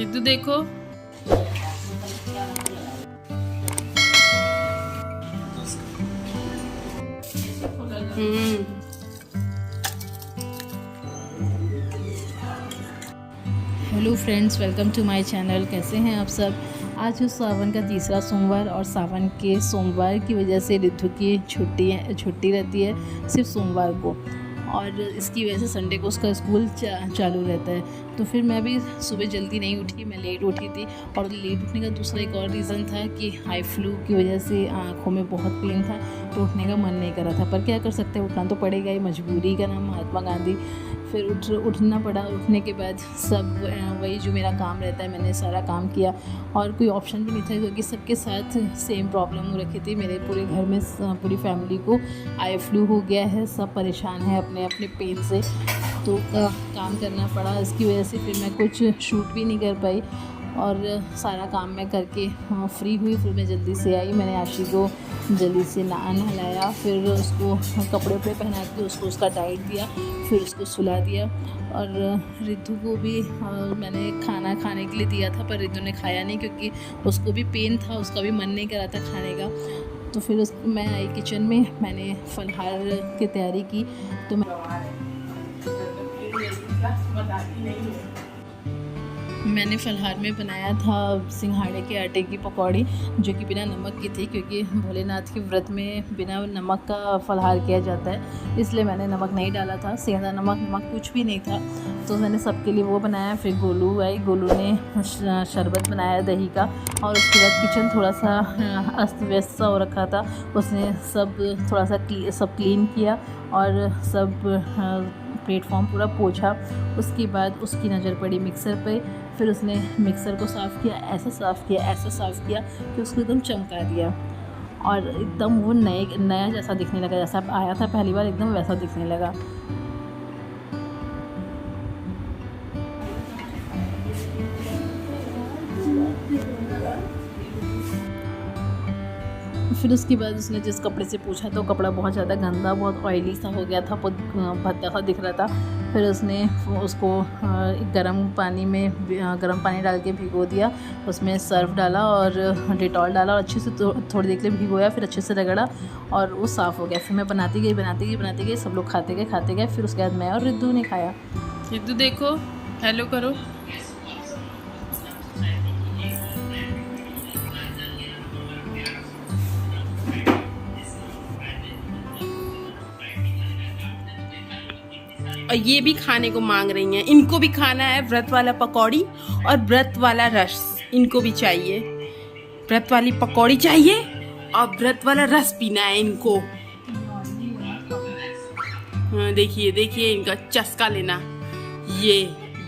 रिद्धू देखो। Hello friends, welcome to my channel. कैसे हैं आप सब। आज है सावन का तीसरा सोमवार और सावन के सोमवार की वजह से रिद्धू की छुट्टी रहती है सिर्फ सोमवार को, और इसकी वजह से संडे को उसका स्कूल चालू रहता है। तो फिर मैं भी सुबह जल्दी नहीं उठी, मैं लेट उठी थी। और लेट उठने का दूसरा एक और रीज़न था कि हाई फ्लू की वजह से आँखों में बहुत पेन था, तो उठने का मन नहीं कर रहा था। पर क्या कर सकते हैं, उठना तो पड़ेगा ही, मजबूरी का नाम महात्मा गांधी। फिर उठना पड़ा। उठने के बाद सब वही जो मेरा काम रहता है मैंने सारा काम किया, और कोई ऑप्शन भी नहीं था क्योंकि सबके साथ सेम प्रॉब्लम हो रखी थी। मेरे पूरे घर में पूरी फैमिली को आई फ्लू हो गया है, सब परेशान है अपने अपने पेन से। तो काम करना पड़ा, इसकी वजह से फिर मैं कुछ शूट भी नहीं कर पाई, और सारा काम मैं करके फ्री हुई। फिर मैं जल्दी से आई, मैंने आशी को जल्दी से नहलाया, फिर उसको कपड़े वपड़े पहना के उसको उसका डाइट दिया, फिर उसको सुला दिया। और रिद्धू को भी मैंने खाना खाने के लिए दिया था, पर रिद्धू ने खाया नहीं क्योंकि उसको भी पेन था, उसका भी मन नहीं कर रहा था खाने का। तो फिर मैं आई किचन में, मैंने फलहार की तैयारी की। तो मैंने फलहार में बनाया था सिंघाड़े के आटे की पकौड़ी, जो कि बिना नमक की थी, क्योंकि भोलेनाथ के व्रत में बिना नमक का फलहार किया जाता है, इसलिए मैंने नमक नहीं डाला था। सेंधा नमक कुछ भी नहीं था, तो मैंने सबके लिए वो बनाया। फिर गोलू आई, गोलू ने शरबत बनाया दही का, और उसके बाद किचन थोड़ा सा अस्त व्यस्त सा हो रखा था, उसने सब थोड़ा सा सब क्लीन किया और सब प्लेटफॉर्म पूरा पोंछा। उसके बाद उसकी नज़र पड़ी मिक्सर पे, फिर उसने मिक्सर को साफ़ किया, ऐसा साफ़ किया कि उसको एकदम चमका दिया, और एकदम वो नया जैसा दिखने लगा, जैसा आया था पहली बार एकदम वैसा दिखने लगा। फिर उसके बाद उसने जिस कपड़े से पूछा तो कपड़ा बहुत ज़्यादा गंदा, बहुत ऑयली सा हो गया था, बहुत भद्दा सा दिख रहा था। फिर उसने उसको गर्म पानी डाल के भिगो दिया, उसमें सर्फ डाला और डिटॉल डाला, और अच्छे से थोड़ी देर के लिए भिगोया, फिर अच्छे से रगड़ा और वो साफ़ हो गया। फिर मैं बनाती गई, सब लोग खाते गए। फिर उसके बाद मैं और रिद्धू ने खाया। रिद्धू देखो, हेलो करो। और ये भी खाने को मांग रही हैं, इनको भी खाना है व्रत वाला पकौड़ी और व्रत वाला रस, इनको भी चाहिए। व्रत वाली पकौड़ी चाहिए और व्रत वाला रस पीना है इनको। देखिए देखिए इनका चस्का लेना। ये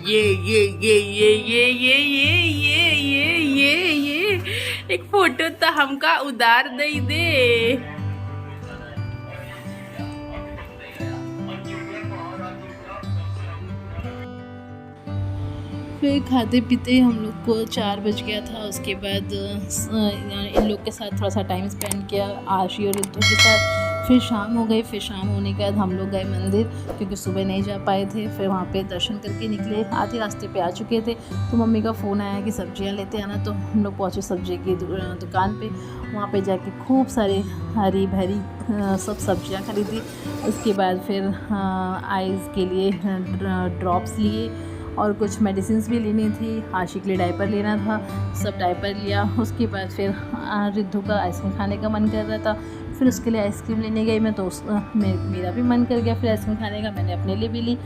ये ये ये ये ये ये ये ये ये ये ये एक फोटो तो हमका उधार दे दे। फिर खाते पीते हम लोग को 4 बज गया था। उसके बाद इन लोग के साथ थोड़ा सा टाइम स्पेंड किया, आशी और रिद्धू के साथ। फिर शाम हो गई। फिर शाम होने के बाद हम लोग गए मंदिर, क्योंकि सुबह नहीं जा पाए थे। फिर वहाँ पे दर्शन करके निकले, आधे रास्ते पे आ चुके थे, तो मम्मी का फ़ोन आया कि सब्जियाँ लेते आना। तो हम लोग पहुँचे सब्जी की दुकान पे। वहाँ पे जाके खूब सारी हरी भरी सब सब्जियाँ खरीदी। उसके बाद फिर आइज़ के लिए ड्रॉप्स लिए, और कुछ मेडिसिन्स भी लेनी थी। आशी के लिए डायपर लेना था, सब डायपर लिया। उसके बाद फिर रिद्धू का आइसक्रीम खाने का मन कर रहा था, फिर उसके लिए आइसक्रीम लेने गई मैं, तो मेरा भी मन कर गया फिर आइसक्रीम खाने का, मैंने अपने लिए भी ली।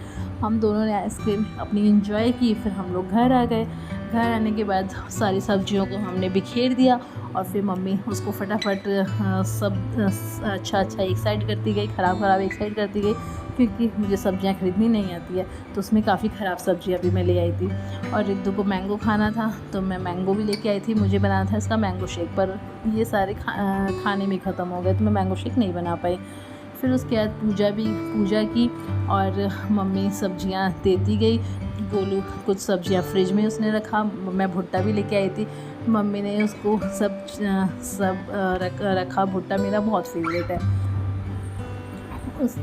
हम दोनों ने आइसक्रीम अपनी एंजॉय की। फिर हम लोग घर आ गए। घर आने के बाद सारी सब्जियों को हमने बिखेर दिया, और फिर मम्मी उसको फटाफट सब अच्छा एक साइड करती गई, ख़राब एक साइड करती गई, क्योंकि मुझे सब्जियां खरीदनी नहीं आती है, तो उसमें काफ़ी ख़राब सब्जियां भी मैं ले आई थी। और रिद्धू को मैंगो खाना था, तो मैं मैंगो भी लेके आई थी। मुझे बनाना था इसका मैंगो शेक, पर ये सारे खाने में ख़त्म हो गए, तो मैं मैंगो शेक नहीं बना पाई। फिर उसके बाद पूजा की, और मम्मी सब्जियां देती गई। गोलू कुछ सब्जियां फ्रिज में उसने रखा, मैं भुट्टा भी लेके आई थी, मम्मी ने उसको सब रखा। भुट्टा मेरा बहुत फेवरेट है।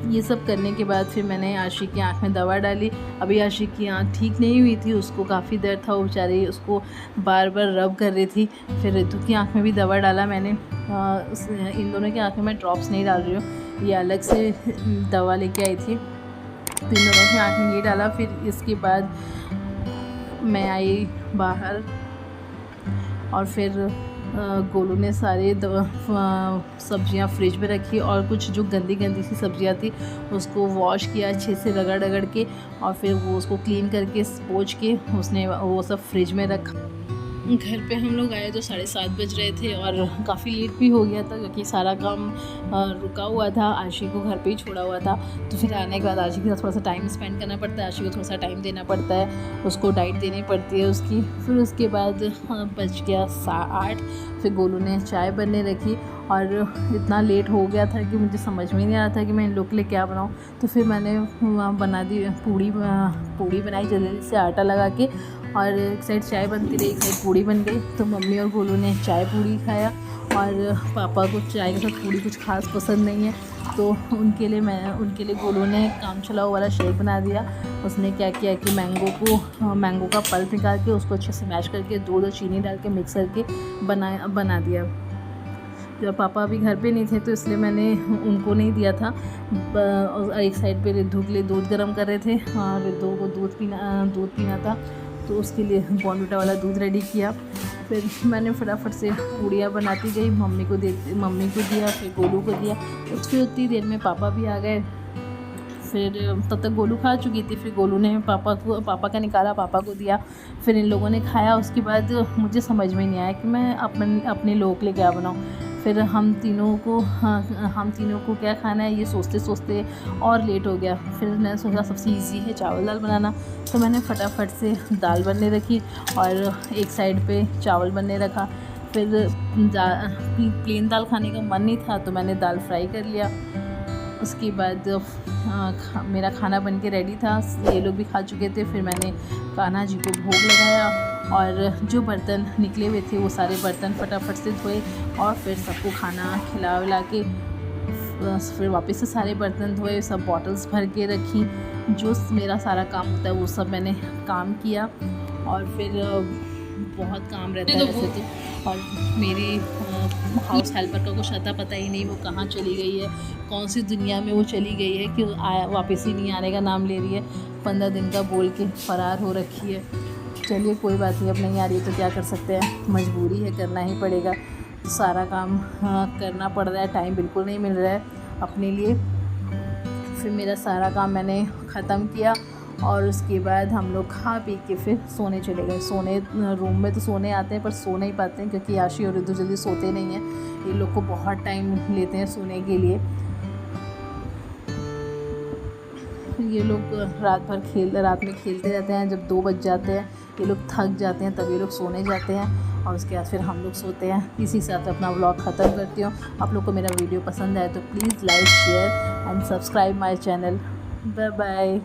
ये सब करने के बाद फिर मैंने आशिक की आँख में दवा डाली। अभी आशिक की आँख ठीक नहीं हुई थी, उसको काफ़ी दर्द था, वो बेचारी उसको बार बार रब कर रही थी। फिर रितु की आँख में भी दवा डाला मैंने। इन दोनों की आँख में मैं ड्रॉप्स नहीं डाल रही हूँ, ये अलग से दवा लेके आई थी, तो इन दोनों की आँख में ये डाला। फिर इसके बाद मैं आई बाहर और फिर गोलू ने सारे सब्जियां फ्रिज में रखी और कुछ जो गंदी गंदी सी सब्जियां थी उसको वॉश किया अच्छे से रगड़ के, और फिर वो उसको क्लीन करके पोंछ के उसने वो सब फ्रिज में रखा। घर पे हम लोग आए तो 7:30 बज रहे थे और काफ़ी लेट भी हो गया था क्योंकि सारा काम रुका हुआ था। आशी को घर पे ही छोड़ा हुआ था, तो फिर आने के बाद आशी के साथ थोड़ा सा टाइम स्पेंड करना पड़ता है, आशी को थोड़ा सा टाइम देना पड़ता है, उसको डाइट देनी पड़ती है उसकी। फिर उसके बाद बज गया 8। फिर गोलू ने चाय बनने रखी और इतना लेट हो गया था कि मुझे समझ में नहीं आ रहा था कि मैं इन लोग के लिए क्या बनाऊँ। तो फिर मैंने बना दी पूड़ी बनाई जल्दी से आटा लगा के, और एक साइड चाय बनती रही, एक साइड पूड़ी बन गई। तो मम्मी और गोलू ने चाय पूड़ी खाया और पापा को चाय के साथ पूड़ी कुछ खास पसंद नहीं है, तो उनके लिए गोलू ने काम चलाओ वाला शेक बना दिया। उसने क्या किया कि मैंगो का पल्प निकाल के उसको अच्छे से मैश करके दूध और चीनी डाल के मिक्स करके बना दिया। जब पापा अभी घर पे नहीं थे तो इसलिए मैंने उनको नहीं दिया था। और एक साइड पे रिद्धू के लिए दूध गर्म कर रहे थे और रिद्धू को दूध पीना था, तो उसके लिए बॉर्नविटा वाला दूध रेडी किया। फिर मैंने फटाफट से पूड़ियाँ बनाती गई, मम्मी को दिया, फिर गोलू को दिया। फिर उतनी देर में पापा भी आ गए। फिर तब तक गोलू खा चुकी थी, फिर गोलू ने पापा का निकाला, पापा को दिया, फिर इन लोगों ने खाया। उसके बाद मुझे समझ में नहीं आया कि मैं अपने लोगों के लिए क्या बनाऊँ। फिर हम तीनों को क्या खाना है ये सोचते सोचते और लेट हो गया। फिर मैंने सोचा सबसे इजी है चावल दाल बनाना, तो मैंने फटाफट से दाल बनने रखी और एक साइड पे चावल बनने रखा। फिर प्लेन दाल खाने का मन नहीं था तो मैंने दाल फ्राई कर लिया। उसके बाद मेरा खाना बन के रेडी था, ये लोग भी खा चुके थे। फिर मैंने कान्हा जी को भोग लगाया और जो बर्तन निकले हुए थे वो सारे बर्तन फटाफट से धोए और फिर सबको खाना खिला विला के फिर वापस से सारे बर्तन धोए, सब बॉटल्स भर के रखी। जो मेरा सारा काम होता है वो सब मैंने काम किया। और फिर बहुत काम रहता है वैसे तो, और मेरी हाउस हेल्पर का कुछ अता पता ही नहीं, वो कहाँ चली गई है, कौन सी दुनिया में वो चली गई है कि वापस ही नहीं आने का नाम ले रही है। 15 दिन का बोल के फ़रार हो रखी है। चलिए कोई बात नहीं, अब नहीं आ रही है तो क्या कर सकते हैं, मजबूरी है, करना ही पड़ेगा। सारा काम करना पड़ रहा है, टाइम बिल्कुल नहीं मिल रहा है अपने लिए। फिर मेरा सारा काम मैंने ख़त्म किया और उसके बाद हम लोग खा पी के फिर सोने चले गए। रूम में तो सोने आते हैं पर सो नहीं पाते हैं क्योंकि आशी और रिद्धू जल्दी सोते नहीं हैं, ये लोग को बहुत टाइम लेते हैं सोने के लिए। ये लोग रात में खेलते रहते हैं। जब 2 बज जाते हैं ये लोग थक जाते हैं, तब ये लोग सोने जाते हैं और उसके बाद फिर हम लोग सोते हैं। इसी के साथ अपना व्लॉग ख़त्म करती हूँ। आप लोग को मेरा वीडियो पसंद आए तो please like, share and subscribe my channel. Bye bye.